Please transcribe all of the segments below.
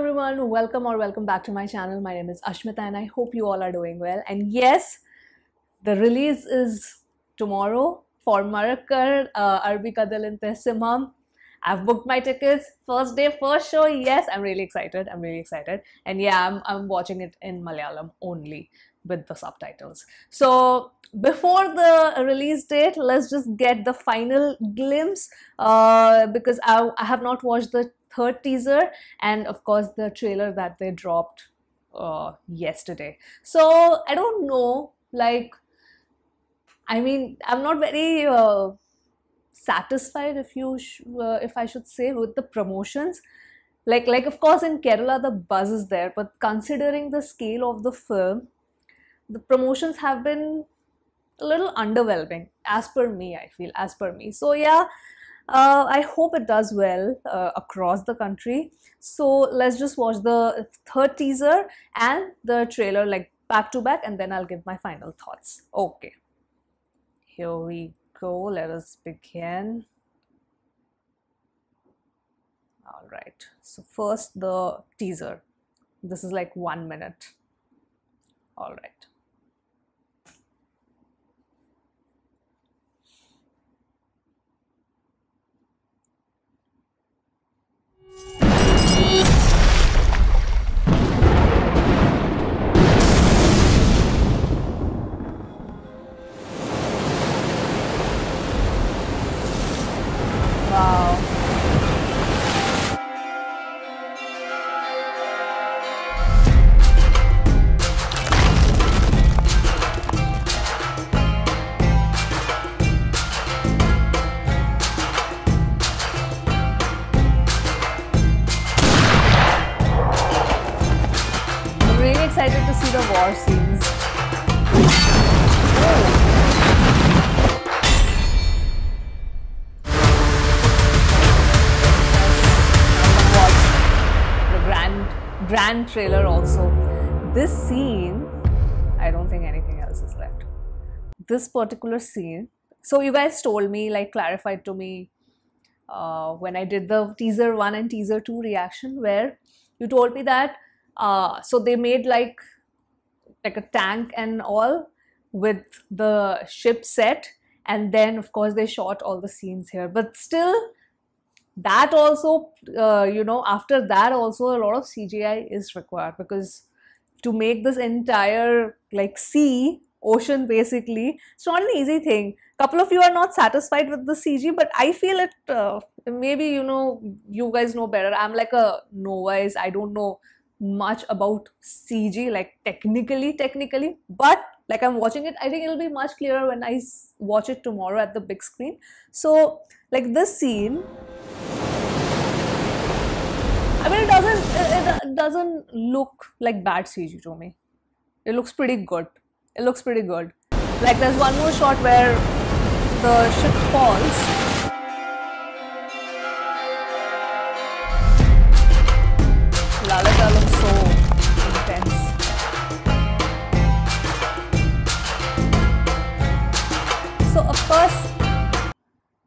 everyone, welcome back to my channel. My name is Ashmita and I hope you all are doing well. And yes, the release is tomorrow for Marakkar, Arbi Kadal in Simham. I've booked my tickets, first day, first show. Yes, I'm really excited. And yeah, I'm watching it in Malayalam only with the subtitles. So before the release date, let's just get the final glimpse because I have not watched the third teaser and of course the trailer that they dropped yesterday. So I don't know, like, I mean, I'm not very satisfied, if I should say, with the promotions. Like of course in Kerala the buzz is there, but considering the scale of the film, the promotions have been a little underwhelming, as per me. I feel, as per me. So yeah, I hope it does well across the country. So let's just watch the third teaser and the trailer like back to back, and then I'll give my final thoughts. Okay, here we go. Let us begin. All right. So first the teaser. This is like 1 minute. All right. Wow. I'm really excited to see the war scenes. Oh. Grand trailer also. This scene, I don't think anything else is left. This particular scene. So you guys told me, like clarified to me when I did the teaser 1 and teaser 2 reaction, where you told me that so they made like a tank and all with the ship set, and then of course they shot all the scenes here, but still that also after that also a lot of CGI is required, because to make this entire like ocean basically, it's not an easy thing. Couple of you are not satisfied with the CG, but I feel it maybe you guys know better. I'm like a novice. I don't know much about CG, like technically, but like I'm watching it, I think it'll be much clearer when I watch it tomorrow at the big screen. So like this scene, I mean, it doesn't look like bad CG to me. It looks pretty good. Like there's one more shot where the ship falls. Lalita looks so intense. So of course,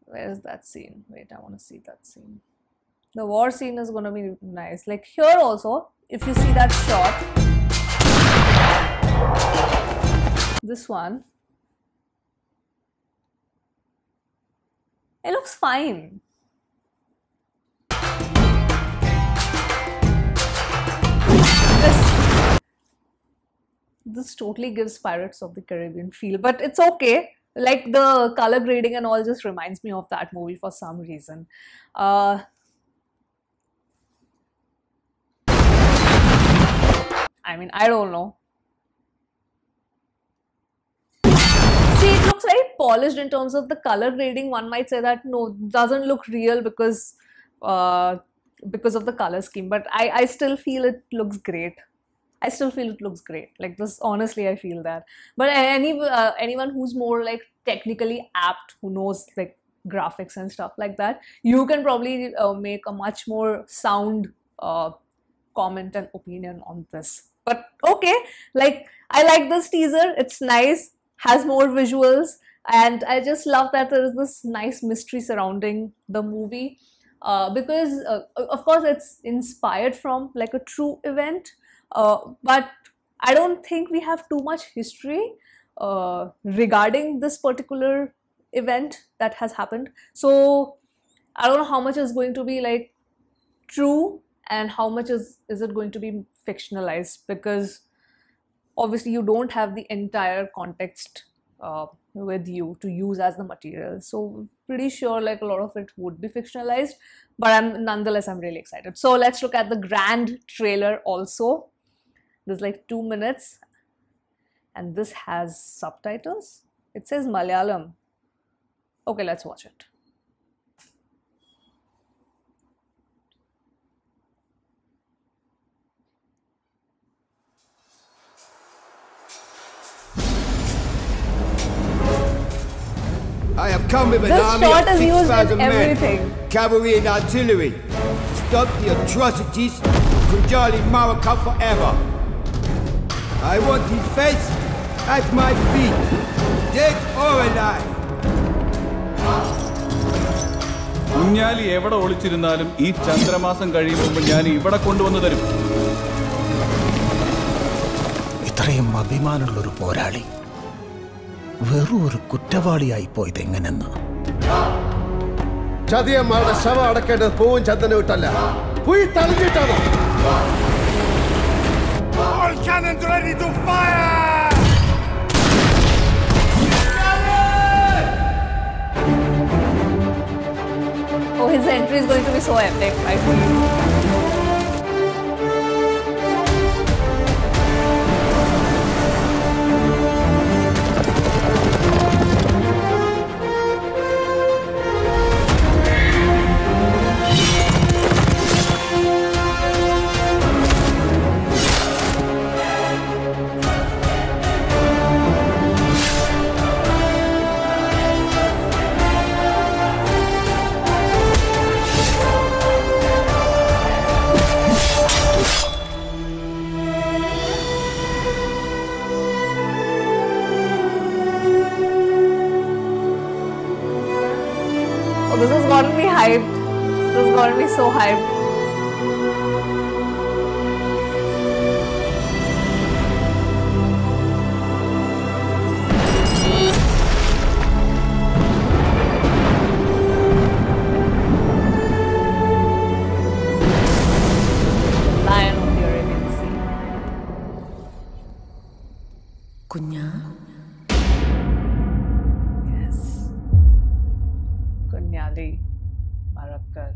where's that scene? Wait, I want to see that scene. The war scene is going to be nice. Like here also, if you see that shot, this one, it looks fine. This totally gives Pirates of the Caribbean feel, but it's okay. Like the color grading and all just reminds me of that movie for some reason. I mean, I don't know. See, it looks very polished in terms of the color grading. One might say that no, doesn't look real because of the color scheme. But I still feel it looks great. Like this, honestly, I feel that. But anyone who's more like technically apt, who knows like graphics and stuff like that, you can probably make a much more sound comment and opinion on this. But okay, like I like this teaser. It's nice, has more visuals, and I just love that there is this nice mystery surrounding the movie. because of course it's inspired from like a true event, but I don't think we have too much history regarding this particular event that has happened. So I don't know how much is going to be like true and how much is it going to be fictionalized, because obviously you don't have the entire context with you to use as the material. So pretty sure like a lot of it would be fictionalized, but I'm really excited. So let's look at the grand trailer also. There's like 2 minutes and this has subtitles. It says Malayalam. Okay, let's watch it. I have come with an This army shot of is used in 6,000 men, everything. cavalry and artillery, to stop the atrocities of Kunjali Marakal forever. I want his face at my feet, dead or alive. Kunjali എവിടെ ഒളിച്ചിരുന്നാലും ഈ ചന്ദ്രമാസം കഴിയും മുമ്പ് ഞാൻ ഇവിടെ കൊണ്ടുവന്നു തരും. ഇത്രയും അഭിമാനമുള്ളൊരു പോരാളി വെറും ഒരു കുറ്റവാളിയായി പോയത് എങ്ങനെന്ന്. ചതിയന്മാരുടെ ശവം അടക്കേണ്ടത് പൂവും ചന്ദനം ഇട്ടല്ല, പുയി തളിഞ്ഞിട്ടാണ്. All cannons ready to fire! Oh, his entry is going to be so epic, I feel. Oh, this is going to be hyped. This is going to be so hyped. Lion of the Arabian Sea. കുഞ്ഞാ, Yes. Kunyali Marakal.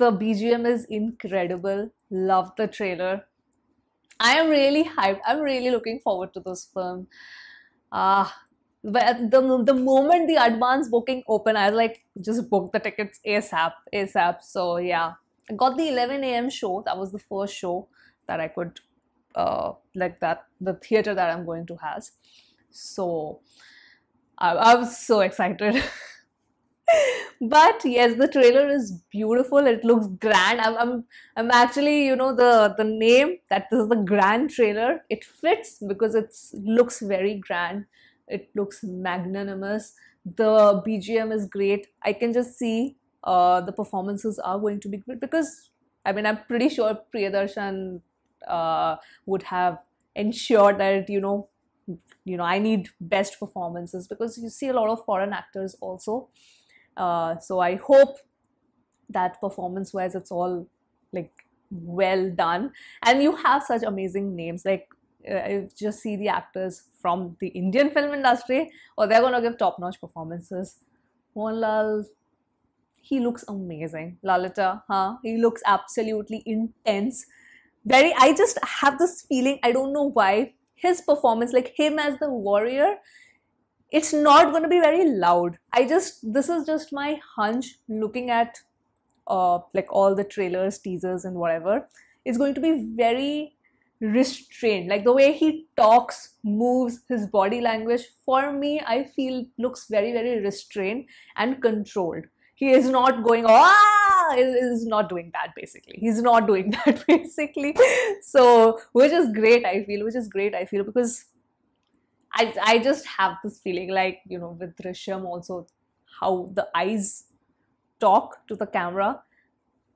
The BGM is incredible. Love the trailer. I am really hyped. I'm really looking forward to this film. But the moment the advance booking opened, I was like, just book the tickets ASAP. So yeah, I got the 11 a.m. show. That was the first show that I could, like that, the theater that I'm going to has. So I was so excited. But yes, the trailer is beautiful. It looks grand. I'm actually, you know, the name that this is the grand trailer. It fits because it looks very grand. It looks magnanimous. The BGM is great. I can just see the performances are going to be good, because I mean, I'm pretty sure Priyadarshan would have ensured that, you know, I need best performances, because you see a lot of foreign actors also. So I hope that performance-wise, it's all like well done. And you have such amazing names. Like, just see the actors from the Indian film industry, or they're gonna give top-notch performances. Mohanlal, he looks amazing. Lalita, he looks absolutely intense. I just have this feeling, I don't know why, his performance, like him as the warrior, it's not going to be very loud. This is just my hunch looking at like all the trailers, teasers and whatever. It's going to be very restrained. Like the way he talks, moves, his body language, for me, I feel looks very, very restrained and controlled. He is not going, is not doing that basically. He's not doing that basically. So, which is great, I feel, because I just have this feeling like, you know, with Drishyam also, how the eyes talk to the camera.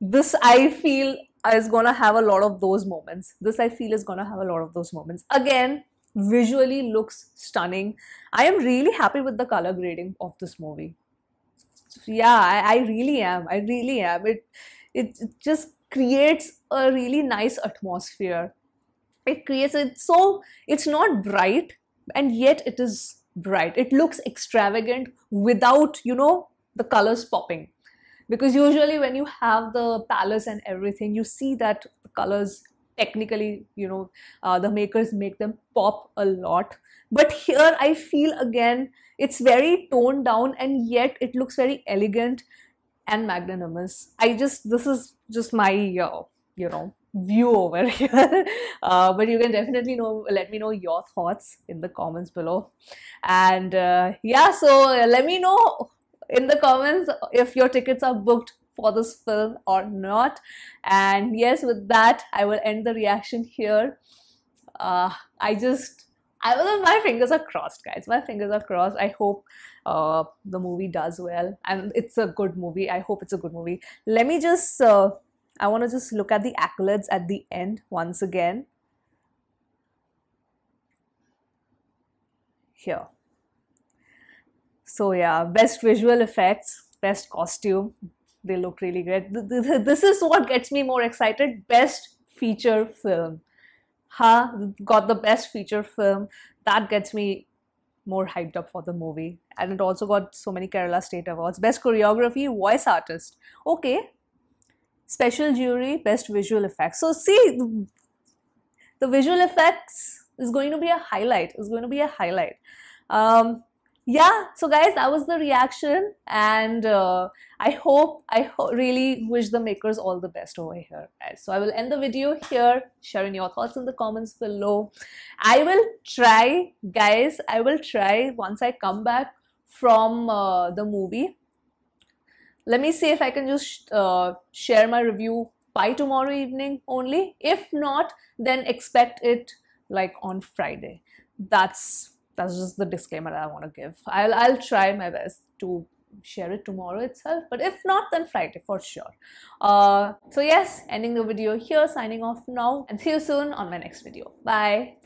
This I feel is gonna have a lot of those moments. This I feel is gonna have a lot of those moments. Again, visually looks stunning. I am really happy with the color grading of this movie. Yeah, I really am. I really am. It just creates a really nice atmosphere. It creates it so it's not bright, and yet it is bright. It looks extravagant without, you know, the colors popping. Because usually when you have the palace and everything, you see that the colors technically, you know, the makers make them pop a lot. But here I feel again, it's very toned down, and yet it looks very elegant and magnanimous. This is just my, you know, view over here. But you can definitely let me know your thoughts in the comments below. And yeah, so let me know in the comments if your tickets are booked for this film or not. And yes, with that, I will end the reaction here. My fingers are crossed, guys. My fingers are crossed. I hope the movie does well, and it's a good movie. I hope it's a good movie. Let me just, I want to just look at the accolades at the end once again. Here. So yeah, best visual effects, best costume. They look really great. This is what gets me more excited. Best feature film. Got the best feature film. That gets me more hyped up for the movie. And it also got so many Kerala State Awards. Best choreography, voice artist. Okay. Special jury, best visual effects. So see, the visual effects is going to be a highlight. It's going to be a highlight. Yeah, so guys, that was the reaction, and I really wish the makers all the best over here, guys. So I will end the video here, sharing your thoughts in the comments below. I will try, guys, once I come back from the movie. Let me see if I can just share my review by tomorrow evening only. If not, then expect it like on Friday. That's just the disclaimer that I want to give. I'll try my best to share it tomorrow itself, but if not, then Friday for sure. So yes, ending the video here, signing off now, and see you soon on my next video. Bye.